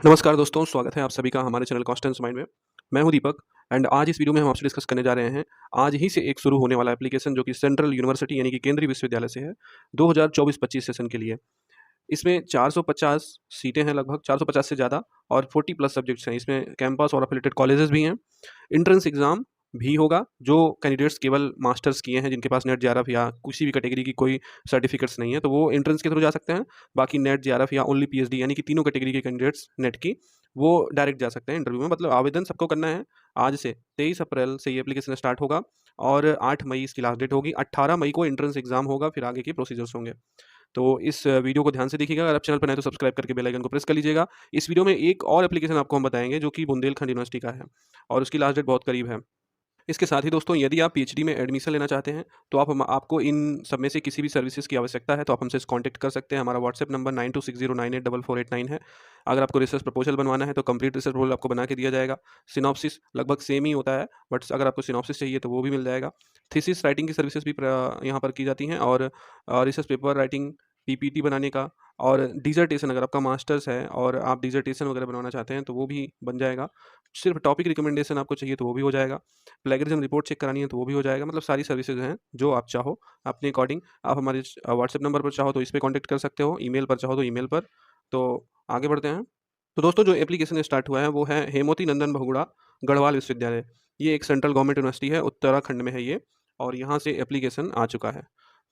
नमस्कार दोस्तों, स्वागत है आप सभी का हमारे चैनल कॉन्स्टेंस माइंड में। मैं हूं दीपक एंड आज इस वीडियो में हम आपसे डिस्कस करने जा रहे हैं आज ही से एक शुरू होने वाला एप्लीकेशन जो कि सेंट्रल यूनिवर्सिटी यानी कि केंद्रीय विश्वविद्यालय से है 2024-25 सेशन के लिए। इसमें 450 सीटें हैं, लगभग 450 से ज़्यादा, और 40 प्लस सब्जेक्ट्स हैं। इसमें कैंपस और एफिलिएटेड कॉलेजेस भी हैं। एंट्रेंस एग्ज़ाम भी होगा जो कैंडिडेट्स केवल मास्टर्स किए हैं, जिनके पास नेट जेआरएफ या किसी भी कैटेगरी की कोई सर्टिफिकेट्स नहीं है, तो वो एंट्रेंस के थ्रू जा सकते हैं। बाकी नेट जेआरएफ या ओनली पीएचडी यानी कि तीनों कैटेगरी के कैंडिडेट्स नेट की, वो डायरेक्ट जा सकते हैं इंटरव्यू में। मतलब आवेदन सबको करना है। आज से 23 अप्रैल से ये एप्लीकेशन स्टार्ट होगा और 8 मई इसकी लास्ट डेट होगी। 18 मई को एंट्रेंस एग्ज़ाम होगा, फिर आगे के प्रोसीजर्स होंगे। तो इस वीडियो को ध्यान से देखिएगा। अगर आप चैनल पर नए तो सब्सक्राइब करके बेल आइकन को प्रेस कर लीजिएगा। इस वीडियो में एक और एप्लीकेशन आपको हम बताएँगे जो कि बुंदेलखंड यूनिवर्सिटी का है और उसकी लास्ट डेट बहुत करीब है। इसके साथ ही दोस्तों, यदि आप पीएचडी में एडमिशन लेना चाहते हैं तो आपको इन सब में से किसी भी सर्विसेज की आवश्यकता है तो आप हमसे कॉन्टैक्ट कर सकते हैं। हमारा व्हाट्सएप नंबर 9260984489 है। अगर आपको रिसर्च प्रपोजल बनवाना है तो कंप्लीट रिसर्च प्रपोजल आपको बना के दिया जाएगा। सिनॉप्सिस लगभग सेम ही होता है, बट अगर आपको सिनॉप्सिस चाहिए तो वो भी मिल जाएगा। थीसिस राइटिंग की सर्विसेज भी यहाँ पर की जाती हैं, और रिसर्च पेपर राइटिंग, पीपीटी बनाने का, और डिसर्टेशन, अगर आपका मास्टर्स है और आप डिसर्टेशन वगैरह बनवाना चाहते हैं तो वो भी बन जाएगा। सिर्फ टॉपिक रिकमेंडेशन आपको चाहिए तो वो भी हो जाएगा। प्लेगरिज्म रिपोर्ट चेक करानी है तो वो भी हो जाएगा। मतलब सारी सर्विसेज हैं जो आप चाहो अपने अकॉर्डिंग। आप हमारे व्हाट्सएप नंबर पर चाहो तो इस पे कांटेक्ट कर सकते हो, ईमेल पर चाहो तो ईमेल पर। तो आगे बढ़ते हैं। तो दोस्तों, जो एप्लीकेशन स्टार्ट हुआ है वो है हेमोती नंदन बहुगुणा गढ़वाल विश्वविद्यालय। ये एक सेंट्रल गवर्नमेंट यूनिवर्सिटी है, उत्तराखंड में है ये, और यहाँ से एप्लीकेशन आ चुका है।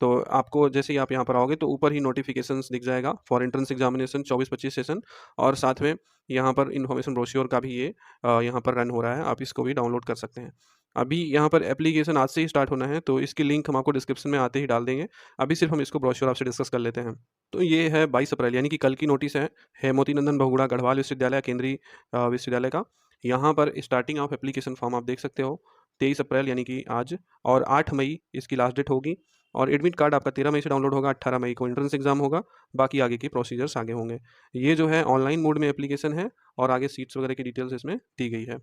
तो आपको जैसे ही आप यहाँ पर आओगे तो ऊपर ही नोटिफिकेशंस दिख जाएगा फॉर एंट्रेंस एग्जामिनेशन 24-25 सेशन, और साथ में यहाँ पर इन्फॉर्मेशन ब्रोश्योर का भी ये यहाँ पर रन हो रहा है। आप इसको भी डाउनलोड कर सकते हैं। अभी यहाँ पर एप्लीकेशन आज से ही स्टार्ट होना है, तो इसकी लिंक हम आपको डिस्क्रिप्शन में आते ही डाल देंगे। अभी सिर्फ हम इसको ब्रोश्योर आपसे डिस्कस कर लेते हैं। तो ये है 22 अप्रैल यानी कि कल की नोटिस है। हेमोती नंदन बहुगुणा गढ़वाल विश्वविद्यालय, केंद्रीय विश्वविद्यालय का। यहाँ पर स्टार्टिंग ऑफ एप्लीकेशन फॉर्म आप देख सकते हो 23 अप्रैल यानी कि आज, और 8 मई इसकी लास्ट डेट होगी। और एडमिट कार्ड आपका 13 मई से डाउनलोड होगा। 18 मई को एंट्रेंस एग्जाम होगा। बाकी आगे की प्रोसीजर्स आगे होंगे। ये जो है ऑनलाइन मोड में एप्लीकेशन है, और आगे सीट्स वगैरह की डिटेल्स इसमें दी गई है।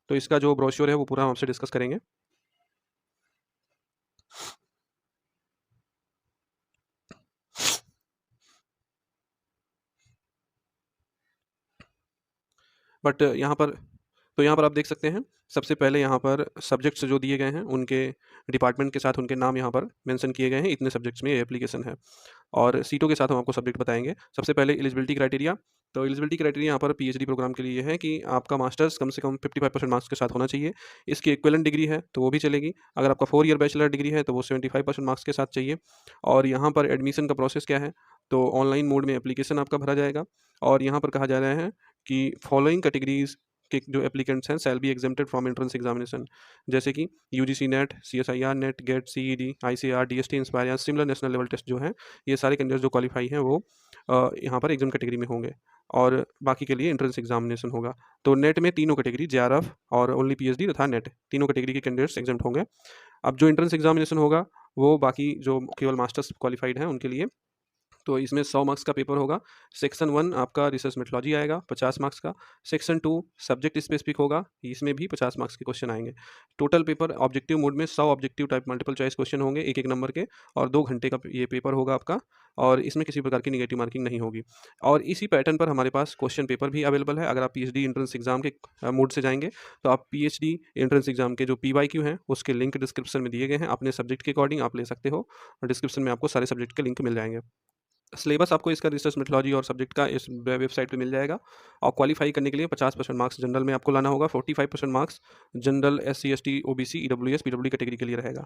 तो इसका जो ब्रोश्योर है वो पूरा हम आपसे डिस्कस करेंगे। बट यहाँ पर यहाँ पर आप देख सकते हैं, सबसे पहले यहाँ पर सब्जेक्ट्स जो दिए गए हैं उनके डिपार्टमेंट के साथ उनके नाम यहाँ पर मेंशन किए गए हैं। इतने सब्जेक्ट्स में ये एप्लीकेशन है, और सीटों के साथ हम आपको सब्जेक्ट बताएंगे। सबसे पहले एलिजिबिलिटी क्राइटेरिया। तो एलिजिबिलिटी क्राइटेरिया यहाँ पर पीएचडी प्रोग्राम के लिए ये है कि आपका मास्टर्स कम से कम 55% मार्क्स के साथ होना चाहिए। इसकी इक्विवेलेंट डिग्री है तो वो भी चलेगी। अगर आपका 4 ईयर बैचलर डिग्री है तो वो 75% मार्क्स के साथ चाहिए। और यहाँ पर एडमिशन का प्रोसेस क्या है, तो ऑनलाइन मोड में एप्लीकेशन आपका भरा जाएगा, और यहाँ पर कहा जा रहा है कि फॉलोइंग कैटेगरीज के जो एप्लीकेंट्स हैं shall be exempted from entrance examination, जैसे कि UGC NET, CSIR NET, GATE, CED, ICR, DST, inspire या सिमिलर नेशनल लेवल टेस्ट जो हैं, ये सारे कैंडिडेट जो क्वालिफाई हैं वो यहाँ पर एग्जाम कैटेगरी में होंगे, और बाकी के लिए एंट्रेंस एग्जामिनेशन होगा। तो नेट में तीनों कैटेगरी जेआरएफ और ओनली पीएचडी तथा नेट, तीनों कैटेगरी के कैंडिडेट्स एग्जाम्प्ट होंगे। अब जो एंट्रेंस एग्जामिनेशन होगा वो बाकी जो केवल मास्टर्स क्वालिफाइड हैं उनके लिए। तो इसमें 100 मार्क्स का पेपर होगा। सेक्शन 1 आपका रिसर्च मेथोडोलॉजी आएगा 50 मार्क्स का। सेक्शन 2 सब्जेक्ट स्पेसिफिक होगा, इसमें भी 50 मार्क्स के क्वेश्चन आएंगे। टोटल पेपर ऑब्जेक्टिव मोड में 100 objective type multiple choice question होंगे, एक एक नंबर के, और 2 घंटे का ये पेपर होगा आपका, और इसमें किसी प्रकार की निगेटिव मार्किंग नहीं होगी। और इसी पैटर्न पर हमारे पास क्वेश्चन पेपर भी अवेलेबल है। अगर आप पीएचडी एंट्रेंस एग्जाम के मोड से जाएंगे तो आप पीएचडी एंट्रेंस एग्जाम के जो पीवाईक्यू हैं उसके लिंक डिस्क्रिप्शन में दिए गए हैं। अपने सब्जेक्ट के अकॉर्डिंग आप ले सकते हो, और डिस्क्रिप्शन में आपको सारे सब्जेक्ट के लिंक मिल जाएंगे। सिलेबस आपको इसका रिसर्च मेथोडोलॉजी और सब्जेक्ट का इस वेबसाइट पे मिल जाएगा। और क्वालिफाई करने के लिए 50% मार्क्स जनरल में आपको लाना होगा, 45% marks general, SC, ST, OBC, EWS, PW category के लिए रहेगा।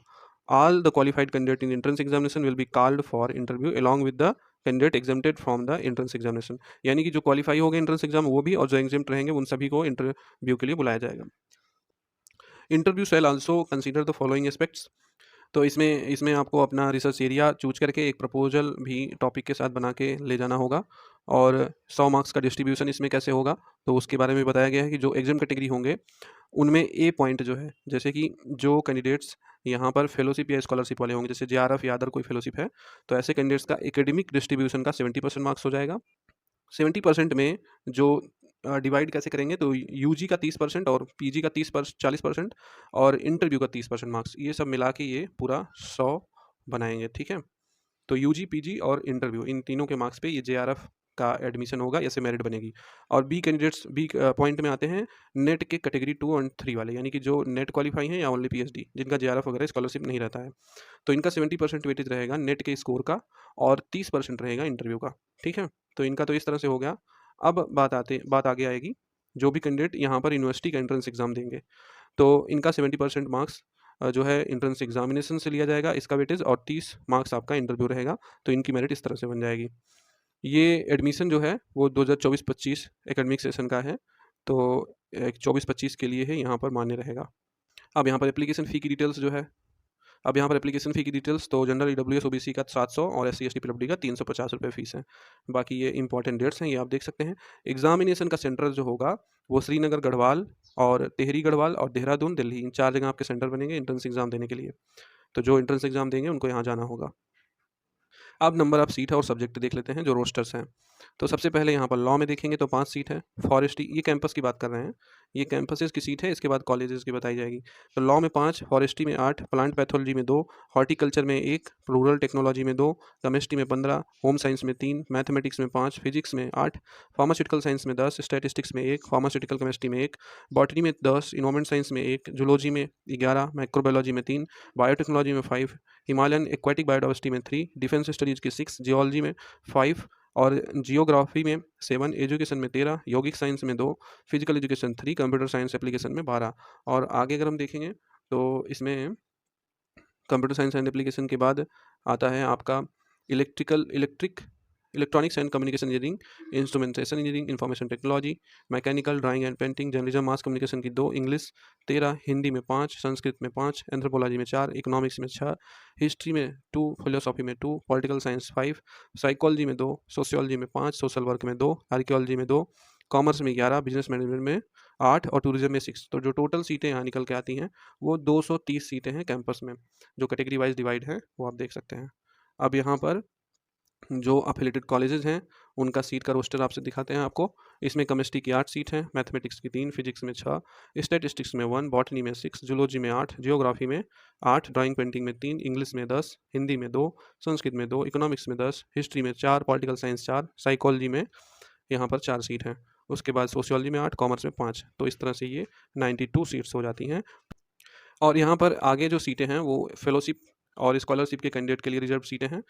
All the qualified candidate in entrance examination will be called for interview along with the candidate exempted from the entrance examination. यानी कि जो क्वालिफाई हो गए एंट्रेंस एग्जाम वो भी, और जो एग्जेम्प्ट रहेंगे उन सभी को इंटरव्यू के लिए बुलाया जाएगा। Interview shell also consider the following aspects. तो इसमें इसमें आपको अपना रिसर्च एरिया चूज करके एक प्रपोजल भी टॉपिक के साथ बना के ले जाना होगा। और 100 मार्क्स का डिस्ट्रीब्यूशन इसमें कैसे होगा, तो उसके बारे में बताया गया है कि जो एग्जाम कैटेगरी होंगे उनमें ए पॉइंट जो है, जैसे कि जो कैंडिडेट्स यहाँ पर फेलोशिप या स्कॉलरशिप वाले होंगे, जैसे जेआरएफ या अदर कोई फेलोशिप है, तो ऐसे कैंडिडेट्स का एकेडमिक डिस्ट्रीब्यूशन का 70% मार्क्स हो जाएगा। 70% में जो डिवाइड कैसे करेंगे, तो यूजी का 30% और पीजी का 40% और इंटरव्यू का 30% मार्क्स, ये सब मिला के ये पूरा 100 बनाएंगे। ठीक है, तो यूजी, पीजी और इंटरव्यू, इन तीनों के मार्क्स पे ये जेआरएफ का एडमिशन होगा, ऐसे मेरिट बनेगी। और बी कैंडिडेट्स बी पॉइंट में आते हैं नेट के कैटेगरी 2 और 3 वाले, यानी कि जो नेट क्वालिफाई हैं या ओनली पीएचडी, जिनका जेआरएफ वगैरह स्कॉलरशिप नहीं रहता है। तो इनका 70% वेटेज रहेगा नेट के स्कोर का और 30% रहेगा इंटरव्यू का। ठीक है, तो इनका तो इस तरह से हो गया। अब बात आगे आएगी, जो भी कैंडिडेट यहाँ पर यूनिवर्सिटी का एंट्रेंस एग्जाम देंगे, तो इनका 70% मार्क्स जो है एंट्रेंस एग्जामिनेशन से लिया जाएगा, इसका वेटेज, और 30 मार्क्स आपका इंटरव्यू रहेगा। तो इनकी मेरिट इस तरह से बन जाएगी। ये एडमिशन जो है वो 2024-25 एकेडमिक सेशन का है, तो 24-25 के लिए है, यहाँ पर मान्य रहेगा। अब यहाँ पर एप्लीकेशन फ़ी की डिटेल्स जो है, अब यहाँ पर एप्लीकेशन फ़ी की डिटेल्स, तो जनरल ईडब्ल्यूएस ओबीसी का 700 और एससी एसटी पीडब्ल्यूडी का 350 रुपये फ़ीस है। बाकी ये इंपॉर्टेंट डेट्स हैं, ये आप देख सकते हैं। एग्जामिनेशन का सेंटर जो होगा वो श्रीनगर, गढ़वाल और टिहरी गढ़वाल और देहरादून, दिल्ली, इन 4 जगह आपके सेंटर बनेंगे एंट्रेंस एग्जाम देने के लिए। तो जो एंट्रेंस एग्जाम देंगे उनको यहाँ जाना होगा। अब नंबर ऑफ सीट है और सब्जेक्ट देख लेते हैं जो रोस्टर्स हैं। तो सबसे पहले यहाँ पर लॉ में देखेंगे तो 5 सीट है। फॉरेस्ट्री, ये कैंपस की बात कर रहे हैं, ये कैंपसेस की सीट है, इसके बाद कॉलेजेस की बताई जाएगी। तो लॉ में 5, फॉरेस्ट्री में 8, प्लांट पैथोलॉजी में 2, हॉर्टिकल्चर में 1, रूरल टेक्नोलॉजी में 2, केमिस्ट्री में 15, होम साइंस में 3, मैथमेटिक्स में 5, फिजिक्स में 8, फार्मास्यूटिकल साइंस में 10, स्टैटिस्टिक्स में 1, फार्मास्यूटिकल केमिस्ट्री में 1, बॉटनी में 10, इन्वायरमेंट साइंस में 1, जूलॉजी में 11, माइक्रोबायोलॉजी में 3, बायोटेक्नोलॉजी में 5, हिमालयन एक्वाटिक बायोडाइवर्सिटी में 3, डिफेंस स्टडीज़ की 6, जियोलॉजी में 5 और जियोग्राफी में 7, एजुकेशन में 13, यौगिक साइंस में 2, physical education 3, computer science application में 12। और आगे अगर हम देखेंगे तो इसमें कंप्यूटर साइंस एंड एप्लीकेशन के बाद आता है आपका electronics and communication engineering, instrumentation engineering, information technology, mechanical, drawing and painting, journalism, mass communication की 2, इंग्लिश 13, हिंदी में 5, संस्कृत में 5, एंथ्रोपोलॉजी में 4, इकोनॉमिक्स में 6, हिस्ट्री में 2, फिलोसॉफी में 2, पॉलिटिकल साइंस 5, साइकोलॉजी में 2, सोशियोलॉजी में 5, सोशल वर्क में 2, आर्कियोलॉजी में 2, कॉमर्स में 11, बिजनेस मैनेजमेंट में 8 और टूरिज्म में 6। तो जो टोटल सीटें यहाँ निकल के आती हैं वो 230 सीटें हैं कैंपस में, जो कैटेगरी वाइज डिवाइड है वो आप देख सकते हैं। अब यहाँ पर जो अफिलेटेड कॉलेजेस हैं उनका सीट का रोस्टर आपसे दिखाते हैं आपको। इसमें केमिस्ट्री की 8 सीट हैं, मैथमेटिक्स की 3, फिजिक्स में 6, स्टैटिस्टिक्स में 1, बॉटनी में 6, जूलॉजी में 8, जियोग्राफी में 8, ड्राइंग पेंटिंग में 3, इंग्लिश में 10, हिंदी में 2, संस्कृत में 2, इकोनॉमिक्स में 10, हिस्ट्री में 4, पॉलिटिकल साइंस 4, साइकोलॉजी में यहाँ पर 4 सीट हैं। उसके बाद सोशियोलॉजी में 8, कॉमर्स में 5। तो इस तरह से ये 92 सीट्स हो जाती हैं। और यहाँ पर आगे जो सीटें हैं वो फेलोशिप और स्कॉलरशिप के कैंडिडेट के लिए रिजर्व सीटें हैं।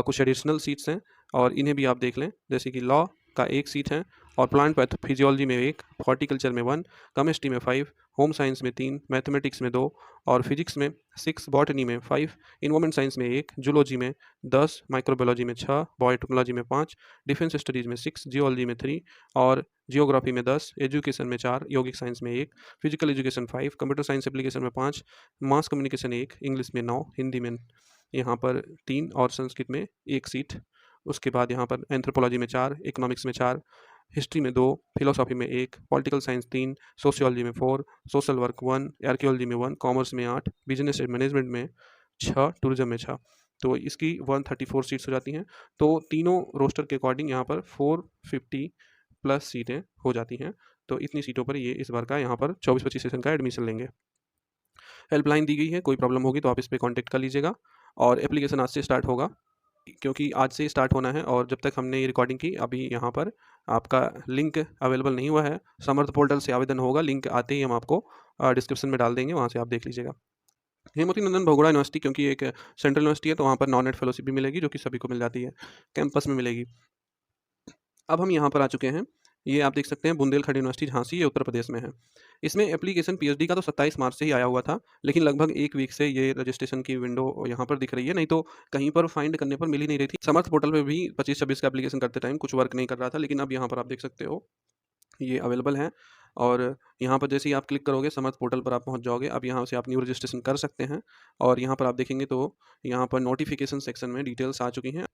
कुछ एडिशनल सीट्स हैं और इन्हें भी आप देख लें, जैसे कि लॉ का 1 सीट है और प्लांट पैथ फिजियोलॉजी में 1, हॉर्टिकल्चर में 1, केमिस्ट्री में 5, होम साइंस में 3, मैथमेटिक्स में 2 और फिजिक्स में 6, बॉटनी में 5, इन्वायरमेंट साइंस में 1, जूलॉजी में 10, माइक्रोबायोलॉजी में 6, बायोटेक्नोलॉजी में 5, डिफेंस स्टडीज़ में 6, जियोलॉजी में 3 और जियोग्राफी में 10, एजुकेशन में 4, यौगिक साइंस में 1, physical education 5, computer science application में 5, मास कम्युनिकेशन 1, इंग्लिश में 9, हिंदी में यहाँ पर 3 और संस्कृत में 1 सीट। उसके बाद यहाँ पर एंथ्रोपोलॉजी में 4, इकोनॉमिक्स में 4, हिस्ट्री में 2, फिलोसॉफी में 1, पॉलिटिकल साइंस 3, सोशियोलॉजी में 4, सोशल वर्क 1, आर्कियोलॉजी में 1, कॉमर्स में 8, बिजनेस मैनेजमेंट में 6, टूरिज्म में 6। तो इसकी 134 सीट्स हो जाती हैं। तो तीनों रोस्टर के अकॉर्डिंग यहाँ पर 450 प्लस सीटें हो जाती हैं। तो इतनी सीटों पर ये इस बार का यहाँ पर 24-25 सेशन का एडमिशन लेंगे। हेल्पलाइन दी गई है, कोई प्रॉब्लम होगी तो आप इस पे कांटेक्ट कर लीजिएगा। और एप्लीकेशन आज से स्टार्ट होगा, क्योंकि आज से स्टार्ट होना है और जब तक हमने ये रिकॉर्डिंग की अभी यहाँ पर आपका लिंक अवेलेबल नहीं हुआ है। समर्थ पोर्टल से आवेदन होगा, लिंक आते ही हम आपको डिस्क्रिप्शन में डाल देंगे, वहाँ से आप देख लीजिएगा। हेमवती नंदन भगोड़ा यूनिवर्सिटी, क्योंकि एक सेंट्रल यूनिवर्सिटी है तो वहाँ पर नॉन नेट फेलोशिप भी मिलेगी, जो कि सभी को मिल जाती है, कैंपस में मिलेगी। अब हम यहाँ पर आ चुके हैं, ये आप देख सकते हैं बुंदेलखंड यूनिवर्सिटी झांसी, ये उत्तर प्रदेश में है। इसमें एप्लीकेशन पीएचडी का तो 27 मार्च से ही आया हुआ था, लेकिन लगभग 1 वीक से ये रजिस्ट्रेशन की विंडो यहाँ पर दिख रही है, नहीं तो कहीं पर फाइंड करने पर मिल ही नहीं रही थी। समर्थ पोर्टल पे भी 25-26 का एप्लीकेशन करते टाइम कुछ वर्क नहीं कर रहा था, लेकिन अब यहाँ पर आप देख सकते हो ये अवेलेबल है। और यहाँ पर जैसे ही आप क्लिक करोगे समर्थ पोर्टल पर आप पहुँच जाओगे। अब यहाँ से आप न्यू रजिस्ट्रेशन कर सकते हैं और यहाँ पर आप देखेंगे तो यहाँ पर नोटिफिकेशन सेक्शन में डिटेल्स आ चुकी हैं,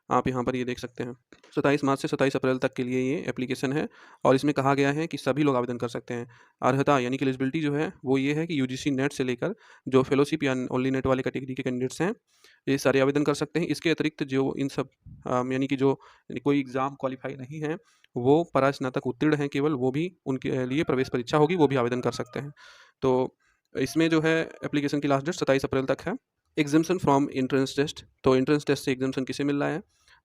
आप यहाँ पर ये देख सकते हैं। 27 मार्च से 27 अप्रैल तक के लिए ये एप्लीकेशन है और इसमें कहा गया है कि सभी लोग आवेदन कर सकते हैं। अर्हता यानी कि एलिजिबिलिटी जो है वो ये है कि यूजीसी नेट से लेकर जो फेलोशिप या ओनली नेट वाले कैटेगरी के कैंडिडेट्स हैं, ये सारे आवेदन कर सकते हैं। इसके अतिरिक्त जो इन सब यानी कि जो कोई एग्ज़ाम क्वालिफाई नहीं है, वो परास्नातक उत्तीर्ण हैं केवल, वो भी उनके लिए प्रवेश परीक्षा होगी, वो भी आवेदन कर सकते हैं। तो इसमें जो है एप्लीकेशन की लास्ट डेट 27 अप्रैल तक है। एग्जाम्शन फ्रॉम एंट्रेंस टेस्ट, तो एंट्रेंस टेस्ट से एग्जाम्शन किसे मिल रहा है?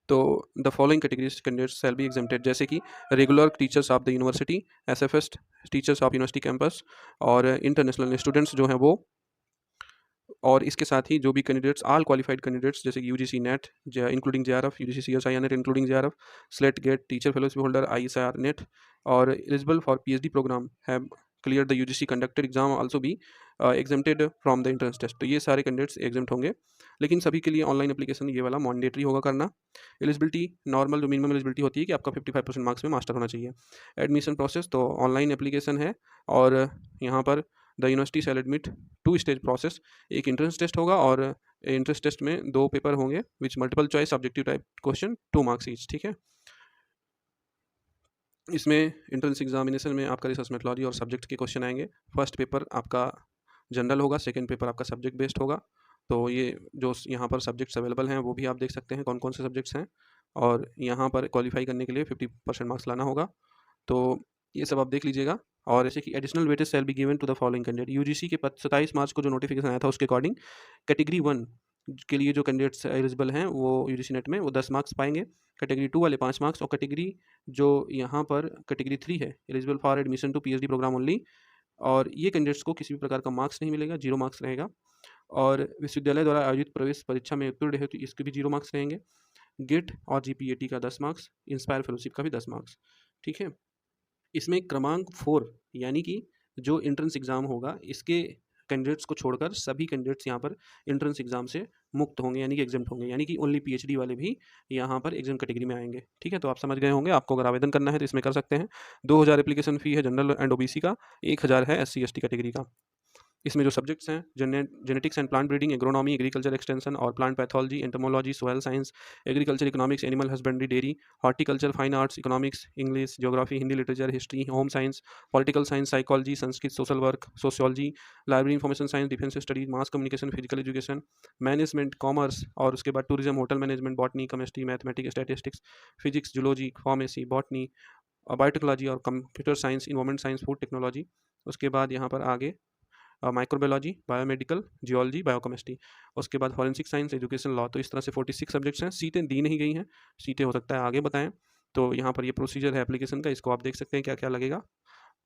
तो the following categories candidates shell be exempted, जैसे कि regular teachers of the university, SFS teachers of university campus, और इंटरनेशनल स्टूडेंट्स जो हैं वो, और इसके साथ ही जो भी कैंडिडेट्स ऑल क्वालिफाइड कैंडिडेट्स जैसे कि UGC NET including JRF, UGC CSIR NET including JRF, SLET GATE, teacher fellowship holder, ISR NET, और eligible for PhD program have clear the UGC conducted exam also be exempted from the entrance test. तो ये सारे candidates exempt होंगे, लेकिन सभी के लिए online application ये वाला मैंडेटरी होगा करना। एलिजिबिलिटी नॉर्मल जो मिनिमम एलिजिबिलिटी होती है कि आपका 55% मार्क्स में मास्टर होना चाहिए। एडमिशन प्रोसेस तो ऑनलाइन एप्लीकेशन है, और यहाँ पर the university shall admit 2 stage process, एक एंट्रेंस टेस्ट होगा और एंट्रेंस टेस्ट में 2 पेपर होंगे which multiple choice objective type question 2 marks each, ठीक है। इसमें एंट्रेंस एग्जामिनेशन में आपका रिसर्च मेथोलॉजी और सब्जेक्ट के क्वेश्चन आएंगे। फर्स्ट पेपर आपका जनरल होगा, सेकंड पेपर आपका सब्जेक्ट बेस्ड होगा। तो ये जो यहाँ पर सब्जेक्ट्स अवेलेबल हैं वो भी आप देख सकते हैं कौन कौन से सब्जेक्ट्स हैं, और यहाँ पर क्वालिफाई करने के लिए 50% मार्क्स लाना होगा। तो ये सब आप देख लीजिएगा। और जैसे कि additional weightage shall be given to the following candidate, UGC के 27 मार्च को जो नोटिफिकेशन आया था उसके अकॉर्डिंग कैटेगरी 1 के लिए जो कैंडिडेट्स एलिजिबल हैं वो यूजीसी नेट में वो 10 मार्क्स पाएंगे, कैटेगरी 2 वाले 5 मार्क्स, और कैटेगरी जो यहाँ पर कैटेगरी 3 है eligible for admission to PhD programme only, और ये कैंडिडेट्स को किसी भी प्रकार का मार्क्स नहीं मिलेगा, 0 मार्क्स रहेगा। और विश्वविद्यालय द्वारा आयोजित प्रवेश परीक्षा में उत्तीर्ण है तो इसके भी 0 मार्क्स रहेंगे। गेट और जीपीएटी का 10 मार्क्स, इंस्पायर फेलोशिप का भी 10 मार्क्स, ठीक है। इसमें क्रमांक 4 यानी कि जो एंट्रेंस एग्ज़ाम होगा इसके कैंडिडेट्स को छोड़कर सभी कैंडिडेट्स यहाँ पर एंट्रेंस एग्ज़ाम से मुक्त होंगे, यानी कि एग्जेम्प्ट होंगे, यानी कि ओनली पीएचडी वाले भी यहाँ पर एग्जाम कैटेगरी में आएंगे, ठीक है। तो आप समझ गए होंगे। आपको अगर आवेदन करना है तो इसमें कर सकते हैं। 2000 एप्लीकेशन फ़ी है जनरल एंड ओबीसी का, 1000 है एससी एसटी कैटेगरी का। इसमें जो सब्जेक्ट्स हैं genetics and plant breeding, agronomy, agriculture extension और plant pathology, entomology, soil science, agriculture economics, animal husbandry, dairy, horticulture, fine arts, economics, English, geography, Hindi literature, history, home science, political science, psychology, Sanskrit, social work, sociology, library information science, defence studies, mass communication, physical education, management, commerce, और उसके बाद tourism, hotel management, botany, chemistry, mathematics, statistics, physics, zoology, pharmacy, botany, biotechnology और computer science, environment science, food technology. उसके बाद यहाँ पर आगे microbiology, biomedical, geology, biochemistry, उसके बाद फॉरेंसिक साइंस, एजुकेशन, लॉ। तो इस तरह से 46 सब्जेक्ट्स हैं। सीटें दी नहीं गई हैं, सीटें हो सकता है आगे बताएं। तो यहाँ पर ये प्रोसीजर है एप्लीकेशन का, इसको आप देख सकते हैं क्या क्या लगेगा।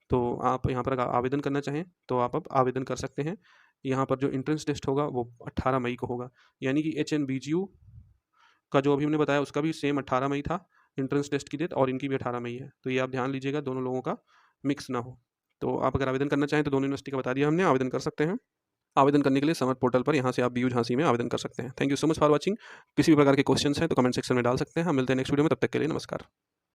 तो आप यहाँ पर अगर आवेदन करना चाहें तो आप अब आवेदन कर सकते हैं। यहाँ पर जो एंट्रेंस टेस्ट होगा वो 18 मई को होगा, यानी कि HNBGU का जो अभी हमने बताया उसका भी सेम 18 मई था एंट्रेंस टेस्ट की डेट, और इनकी भी 18 मई है। तो ये आप ध्यान लीजिएगा, दोनों लोगों का मिक्स ना हो। तो आप अगर आवेदन करना चाहें तो दोनों यूनिवर्सिटी का बता दिया हमने, आवेदन कर सकते हैं। आवेदन करने के लिए समर पोर्टल पर यहाँ से आप BU झांसी में आवेदन कर सकते हैं। Thank you so much for watching. किसी भी प्रकार के क्वेश्चंस हैं तो कमेंट सेक्शन में डाल सकते हैं। हम मिलते हैं नेक्स्ट वीडियो में, तब तक के लिए नमस्कार।